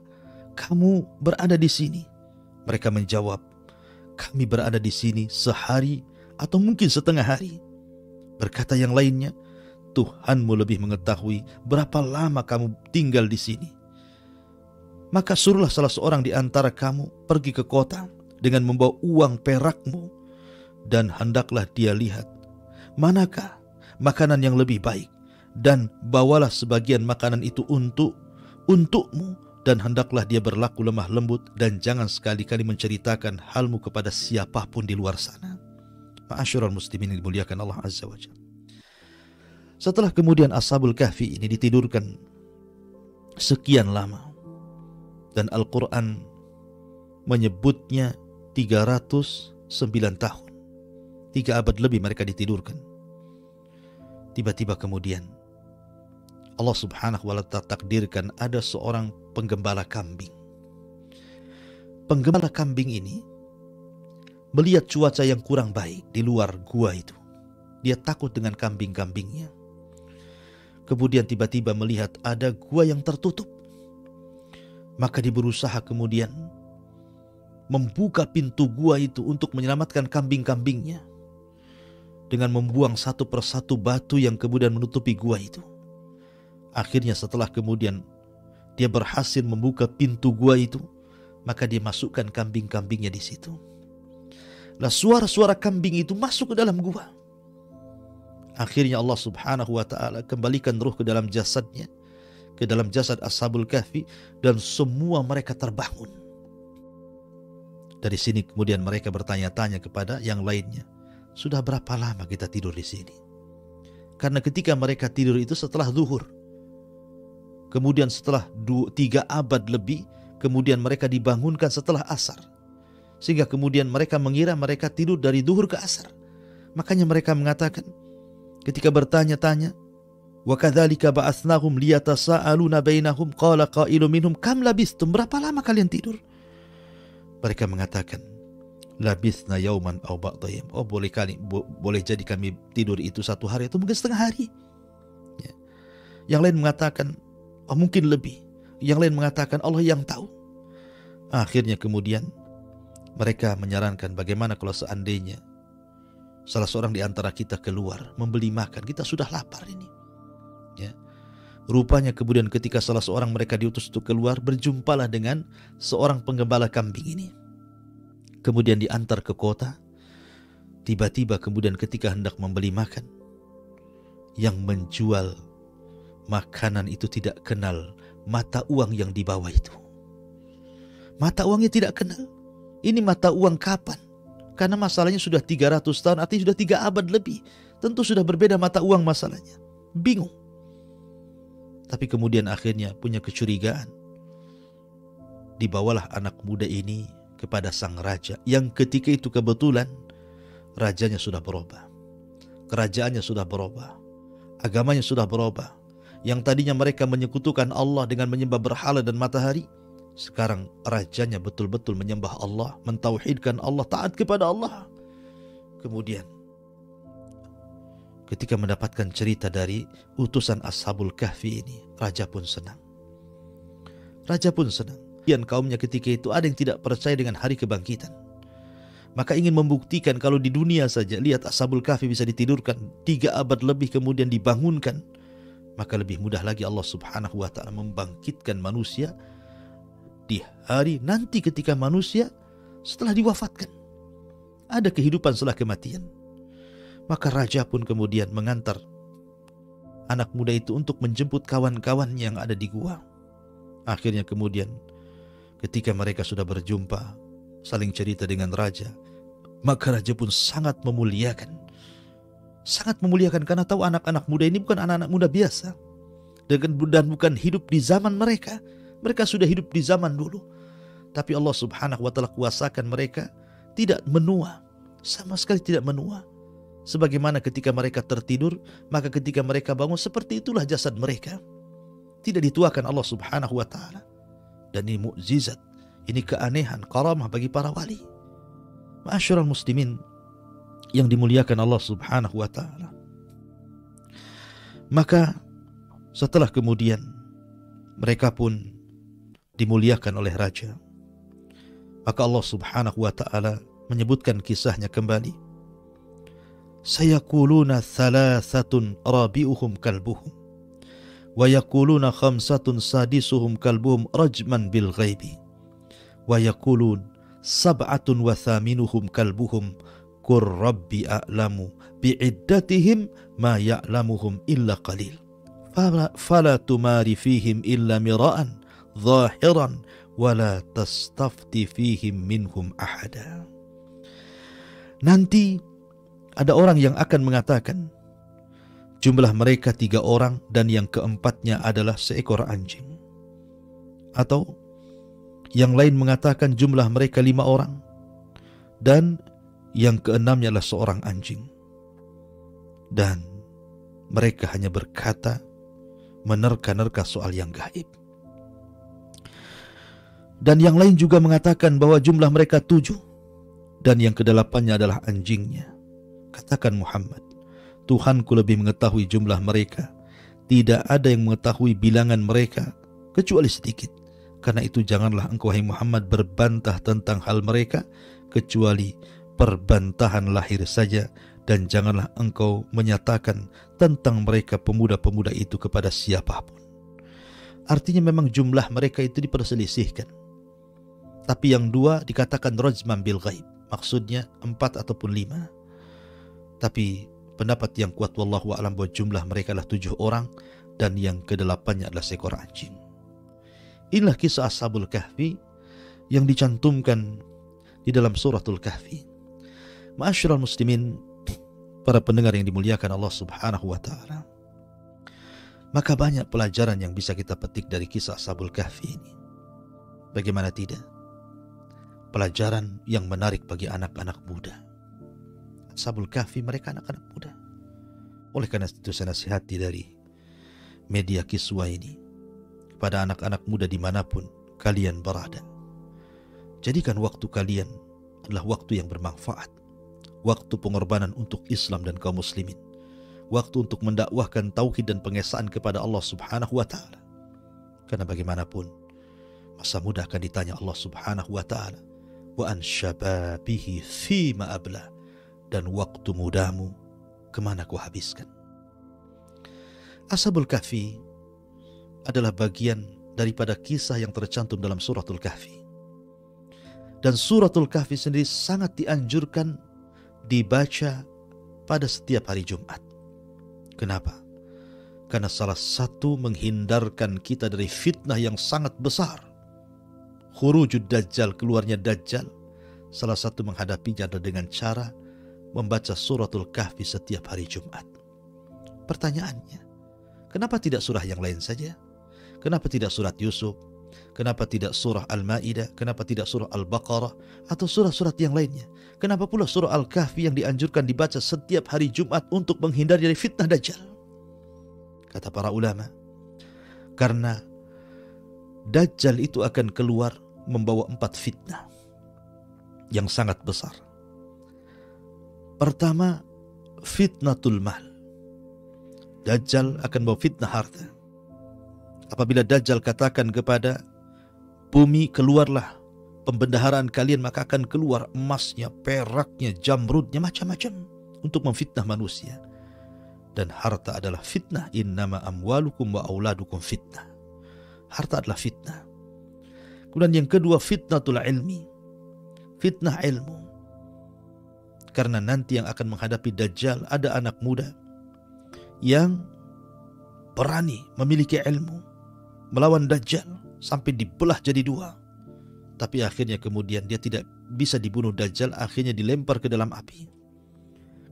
A: kamu berada di sini?" Mereka menjawab, "Kami berada di sini sehari atau mungkin setengah hari." Berkata yang lainnya, "Tuhanmu lebih mengetahui berapa lama kamu tinggal di sini. Maka suruhlah salah seorang di antara kamu pergi ke kota dengan membawa uang perakmu, dan hendaklah dia lihat manakah makanan yang lebih baik, dan bawalah sebagian makanan itu untukmu, dan hendaklah dia berlaku lemah lembut, dan jangan sekali-kali menceritakan halmu kepada siapapun di luar sana." Ma'asyiral muslimin yang dimuliakan Allah Azza wa Jalla. Setelah kemudian Ashabul Kahfi ini ditidurkan sekian lama, dan Al-Quran menyebutnya 309 tahun, 3 abad lebih mereka ditidurkan. Tiba-tiba kemudian Allah Subhanahu wa ta'ala takdirkan ada seorang penggembala kambing. Penggembala kambing ini melihat cuaca yang kurang baik di luar gua itu. Dia takut dengan kambing-kambingnya. Kemudian tiba-tiba melihat ada gua yang tertutup. Maka dia berusaha kemudian membuka pintu gua itu untuk menyelamatkan kambing-kambingnya dengan membuang satu persatu batu yang kemudian menutupi gua itu. Akhirnya setelah kemudian dia berhasil membuka pintu gua itu, maka dia masukkan kambing-kambingnya di situ. Lah suara-suara kambing itu masuk ke dalam gua. Akhirnya Allah Subhanahu wa ta'ala kembalikan ruh ke dalam jasadnya, ke dalam jasad Ashabul Kahfi, dan semua mereka terbangun. Dari sini kemudian mereka bertanya-tanya kepada yang lainnya, "Sudah berapa lama kita tidur di sini?" Karena ketika mereka tidur itu setelah zuhur, kemudian setelah 3 abad lebih, kemudian mereka dibangunkan setelah asar, sehingga kemudian mereka mengira mereka tidur dari zuhur ke asar. Makanya mereka mengatakan ketika bertanya-tanya, "Wa kadzalika ba'atsnahum liyatasaaluna bainahum qala qailun minhum kam labistum?" Berapa lama kalian tidur? Mereka mengatakan, "Labisna yauman aw ba'da yaum." Oh, boleh jadi kami tidur itu 1 hari atau mungkin setengah hari. Ya. Yang lain mengatakan, "Oh, mungkin lebih." Yang lain mengatakan, "Allah yang tahu." Akhirnya kemudian mereka menyarankan, bagaimana kalau seandainya salah seorang di antara kita keluar membeli makan, kita sudah lapar ini. Ya. Rupanya kemudian ketika salah seorang mereka diutus untuk keluar, berjumpalah dengan seorang penggembala kambing ini. Kemudian diantar ke kota. Tiba-tiba kemudian ketika hendak membeli makan, yang menjual makanan itu tidak kenal mata uang yang dibawa itu. Mata uangnya tidak kenal. Ini mata uang kapan? Karena masalahnya sudah 300 tahun, artinya sudah 3 abad lebih. Tentu sudah berbeda mata uang masalahnya. Bingung. Tapi kemudian akhirnya punya kecurigaan. Dibawalah anak muda ini kepada sang raja, yang ketika itu kebetulan rajanya sudah berubah. Kerajaannya sudah berubah. Agamanya sudah berubah. Yang tadinya mereka menyekutukan Allah dengan menyembah berhala dan matahari, sekarang rajanya betul-betul menyembah Allah, mentauhidkan Allah, taat kepada Allah. Kemudian ketika mendapatkan cerita dari utusan Ashabul Kahfi ini, raja pun senang. Raja pun senang. Dan kaumnya ketika itu ada yang tidak percaya dengan hari kebangkitan. Maka ingin membuktikan kalau di dunia saja, lihat Ashabul Kahfi bisa ditidurkan 3 abad lebih kemudian dibangunkan. Maka lebih mudah lagi Allah subhanahu wa ta'ala membangkitkan manusia di hari nanti ketika manusia setelah diwafatkan. Ada kehidupan setelah kematian. Maka raja pun kemudian mengantar anak muda itu untuk menjemput kawan-kawannya yang ada di gua. Akhirnya kemudian ketika mereka sudah berjumpa, saling cerita dengan raja, maka raja pun sangat memuliakan. Sangat memuliakan karena tahu anak-anak muda ini bukan anak-anak muda biasa. Dan bukan hidup di zaman mereka. Mereka sudah hidup di zaman dulu. Tapi Allah subhanahu wa ta'ala kuasakan mereka tidak menua. Sama sekali tidak menua. Sebagaimana ketika mereka tertidur, maka ketika mereka bangun seperti itulah jasad mereka. Tidak dituakan Allah subhanahu wa ta'ala. Dan ini mukjizat, ini keanehan, karamah bagi para wali. Ma'asyiral muslimin yang dimuliakan Allah subhanahu wa ta'ala. Maka setelah kemudian mereka pun dimuliakan oleh raja, maka Allah subhanahu wa ta'ala menyebutkan kisahnya kembali. Sayaquluna thalathatun rabi'uhum kalbuhum wa yaquluna khamsatun sadisuhum kalbuhum rajman bil ghaibi wa yaqulun sab'atun wa thaminuhum kalbuhum qur rabbi a'lamu bi'iddatihim ma ya'lamuhum illa qalil fala tumari fihim illa mira'an zahiran wala tastafti fihim minhum ahada. Nanti ada orang yang akan mengatakan jumlah mereka 3 orang dan yang keempatnya adalah seekor anjing. Atau yang lain mengatakan jumlah mereka 5 orang dan yang keenamnya adalah seorang anjing. Dan mereka hanya berkata menerka-nerka soal yang gaib. Dan yang lain juga mengatakan bahwa jumlah mereka 7 dan yang kedelapannya adalah anjingnya. Katakan Muhammad, Tuhanku lebih mengetahui jumlah mereka. Tidak ada yang mengetahui bilangan mereka kecuali sedikit. Karena itu janganlah engkau, hai Muhammad, berbantah tentang hal mereka kecuali perbantahan lahir saja. Dan janganlah engkau menyatakan tentang mereka pemuda-pemuda itu kepada siapapun. Artinya memang jumlah mereka itu diperselisihkan. Tapi yang 2 dikatakan rajman bil ghaib. Maksudnya 4 ataupun 5. Tapi pendapat yang kuat wallahu a'lam bahwa jumlah mereka adalah 7 orang dan yang kedelapannya adalah seekor anjing. Inilah kisah Ashabul Kahfi yang dicantumkan di dalam suratul Kahfi. Ma'asyiral muslimin, para pendengar yang dimuliakan Allah subhanahu wa ta'ala. Maka banyak pelajaran yang bisa kita petik dari kisah Ashabul Kahfi ini. Bagaimana tidak? Pelajaran yang menarik bagi anak-anak muda. Ashabul Kahfi mereka anak-anak muda. Oleh karena itu saya nasihati dari media Kiswa ini kepada anak-anak muda dimanapun kalian berada. Jadikan waktu kalian adalah waktu yang bermanfaat. Waktu pengorbanan untuk Islam dan kaum muslimin. Waktu untuk mendakwahkan tauhid dan pengesaan kepada Allah subhanahu wa ta'ala. Karena bagaimanapun masa muda akan ditanya Allah subhanahu wa ta'ala, wa an syababihi fima abla, dan waktu mudamu kemana kau habiskan. Ashabul Kahfi adalah bagian daripada kisah yang tercantum dalam suratul Kahfi. Dan suratul Kahfi sendiri sangat dianjurkan dibaca pada setiap hari Jumat. Kenapa? Karena salah satu menghindarkan kita dari fitnah yang sangat besar. Khurujud Dajjal, keluarnya Dajjal. Salah satu menghadapinya adalah dengan cara membaca suratul Kahfi setiap hari Jumat. Pertanyaannya, kenapa tidak surah yang lain saja? Kenapa tidak surat Yusuf? Kenapa tidak surah Al-Ma'idah? Kenapa tidak surah Al-Baqarah? Atau surah-surat yang lainnya? Kenapa pula surah Al-Kahfi yang dianjurkan dibaca setiap hari Jumat untuk menghindari dari fitnah Dajjal? Kata para ulama, karena Dajjal itu akan keluar membawa 4 fitnah yang sangat besar. Pertama, fitnatul mal. Dajjal akan bawa fitnah harta. Apabila Dajjal katakan kepada bumi, keluarlah pembendaharaan kalian, maka akan keluar emasnya, peraknya, jamrudnya, macam-macam untuk memfitnah manusia. Dan harta adalah fitnah. Innama amwalukum wa auladukum fitnah. Harta adalah fitnah. Kemudian yang kedua, fitnatul ilmi. Fitnah ilmu. Karena nanti yang akan menghadapi Dajjal ada anak muda yang berani memiliki ilmu melawan Dajjal sampai dibelah jadi dua. Tapi akhirnya kemudian dia tidak bisa dibunuh Dajjal, akhirnya dilempar ke dalam api.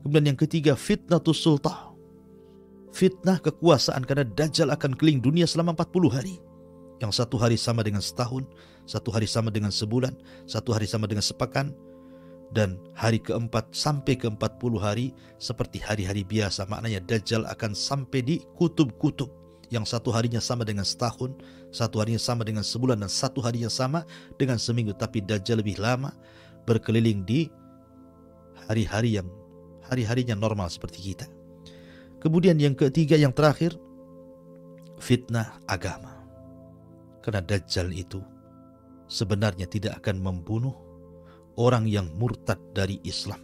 A: Kemudian yang ketiga, fitnatus sultah. Fitnah kekuasaan, karena Dajjal akan keliling dunia selama 40 hari. Yang satu hari sama dengan setahun, satu hari sama dengan sebulan, satu hari sama dengan sepekan, dan hari keempat sampai ke-40 hari seperti hari-hari biasa. Maknanya Dajjal akan sampai di kutub-kutub, yang satu harinya sama dengan setahun, satu harinya sama dengan sebulan, dan satu harinya sama dengan seminggu. Tapi Dajjal lebih lama berkeliling di hari-harinya normal seperti kita. Kemudian yang ketiga, yang terakhir, fitnah agama. Karena Dajjal itu sebenarnya tidak akan membunuh orang yang murtad dari Islam.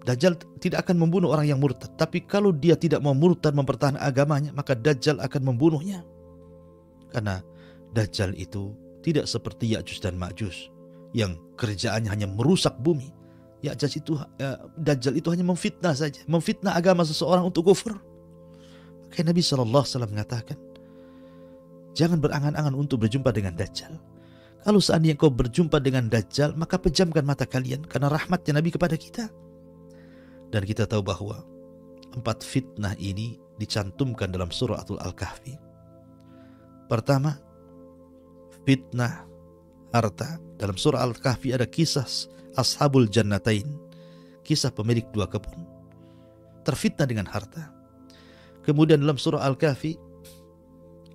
A: Dajjal tidak akan membunuh orang yang murtad. Tapi kalau dia tidak mau murtad, mempertahankan agamanya, maka Dajjal akan membunuhnya. Karena Dajjal itu tidak seperti Ya'juj dan Ma'juj yang kerjaannya hanya merusak bumi. Dajjal itu hanya memfitnah saja, memfitnah agama seseorang untuk kufur. Makanya Nabi SAW mengatakan, jangan berangan-angan untuk berjumpa dengan Dajjal. Kalau seandainya kau berjumpa dengan Dajjal, maka pejamkan mata kalian, karena rahmatnya Nabi kepada kita. Dan kita tahu bahwa 4 fitnah ini dicantumkan dalam surah Al-Kahfi. Pertama, fitnah harta. Dalam surah Al-Kahfi ada kisah Ashabul Jannatain, kisah pemilik 2 kebun, terfitnah dengan harta. Kemudian dalam surah Al-Kahfi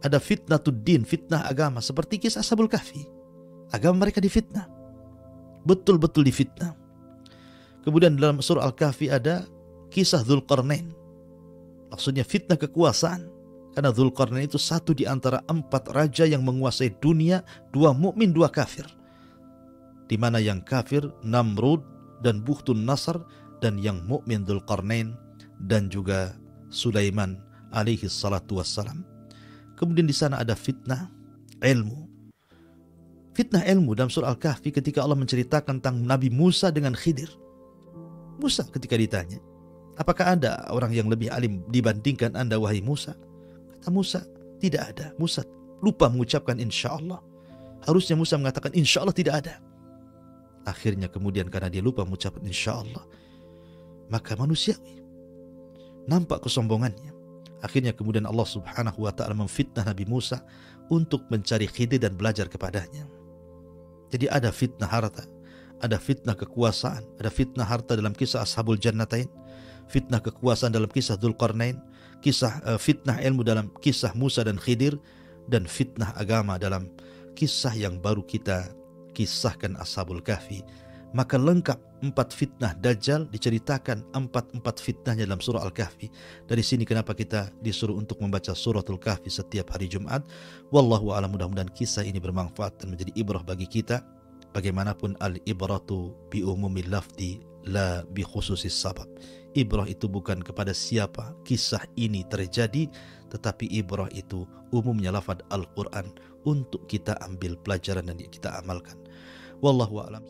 A: ada fitnatud din, fitnah agama, seperti kisah Ashabul Kahfi. Agama mereka difitnah, betul-betul difitnah. Kemudian dalam surah Al-Kahfi ada kisah Dzulqarnain, maksudnya fitnah kekuasaan. Karena Dzulqarnain itu satu di antara 4 raja yang menguasai dunia, 2 mukmin, 2 kafir. Di mana yang kafir Namrud dan Bukhtun Nasr, dan yang mukmin Dzulqarnain dan juga Sulaiman alaihi salatu wassalam. Kemudian di sana ada fitnah ilmu. Fitnah ilmu dalam surah Al-Kahfi ketika Allah menceritakan tentang Nabi Musa dengan Khidir. Musa ketika ditanya, apakah ada orang yang lebih alim dibandingkan Anda wahai Musa? Kata Musa, tidak ada. Musa lupa mengucapkan insya Allah. Harusnya Musa mengatakan insya Allah tidak ada. Akhirnya kemudian karena dia lupa mengucapkan insya Allah, maka manusiawi nampak kesombongannya. Akhirnya kemudian Allah subhanahu wa ta'ala memfitnah Nabi Musa untuk mencari Khidir dan belajar kepadanya. Jadi ada fitnah harta, ada fitnah kekuasaan, ada fitnah harta dalam kisah Ashabul Jannatain, fitnah kekuasaan dalam kisah Dzulqarnain, fitnah ilmu dalam kisah Musa dan Khidir, dan fitnah agama dalam kisah yang baru kita kisahkan Ashabul Kahfi. Maka lengkap 4 fitnah Dajjal diceritakan 4 fitnahnya dalam surah Al-Kahfi. Dari sini kenapa kita disuruh untuk membaca suratul Kahfi setiap hari Jumat. Wallahu a'lam, mudah-mudahan kisah ini bermanfaat dan menjadi ibrah bagi kita. Bagaimanapun al-ibratu bi umumil lafzi la bi khususis sabab. Ibrah itu bukan kepada siapa kisah ini terjadi, tetapi ibrah itu umumnya lafaz Al-Quran untuk kita ambil pelajaran dan kita amalkan. Wallahu a'lam.